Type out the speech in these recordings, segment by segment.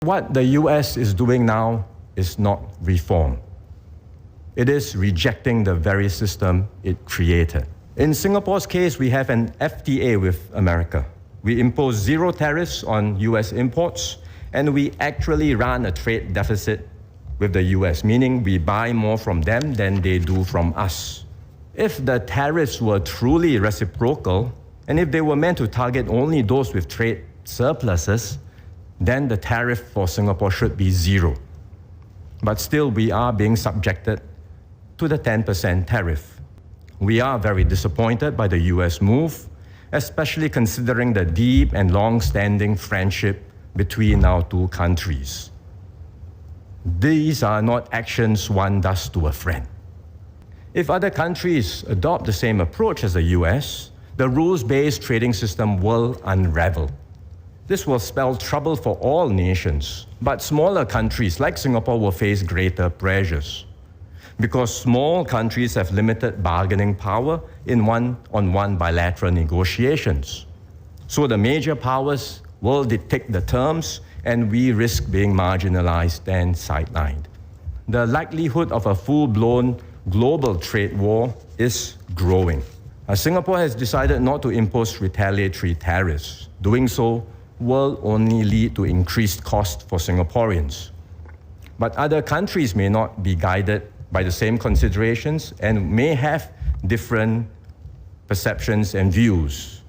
What the US is doing now is not reform. It is rejecting the very system it created. In Singapore's case, we have an FTA with America. We impose zero tariffs on US imports, and we actually run a trade deficit with the US, meaning we buy more from them than they do from us. If the tariffs were truly reciprocal, and if they were meant to target only those with trade surpluses, then the tariff for Singapore should be zero. But still, we are being subjected to the 10% tariff. We are very disappointed by the US move, especially considering the deep and long-standing friendship between our two countries. These are not actions one does to a friend. If other countries adopt the same approach as the US, the rules-based trading system will unravel. This will spell trouble for all nations, but smaller countries like Singapore will face greater pressures, because small countries have limited bargaining power in one-on-one bilateral negotiations. So the major powers will dictate the terms, and we risk being marginalized and sidelined. The likelihood of a full-blown global trade war is growing. Singapore has decided not to impose retaliatory tariffs. Doing so will only lead to increased cost for Singaporeans. But other countries may not be guided by the same considerations and may have different perceptions and views.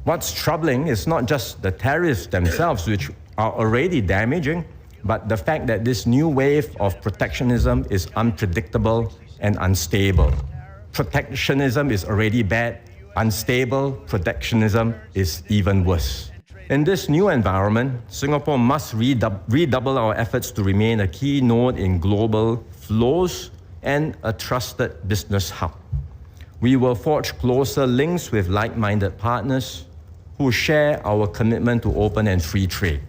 What's troubling is not just the tariffs themselves, which are already damaging, but the fact that this new wave of protectionism is unpredictable and unstable. Protectionism is already bad. Unstable protectionism is even worse. In this new environment, Singapore must redouble our efforts to remain a key node in global flows and a trusted business hub. We will forge closer links with like-minded partners who share our commitment to open and free trade.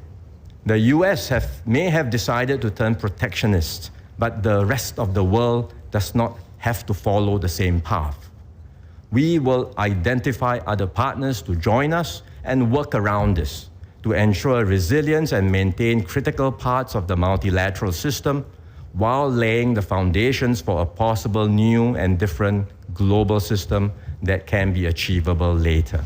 The US may have decided to turn protectionist, but the rest of the world does not have to follow the same path. We will identify other partners to join us and work around this to ensure resilience and maintain critical parts of the multilateral system while laying the foundations for a possible new and different global system that can be achievable later.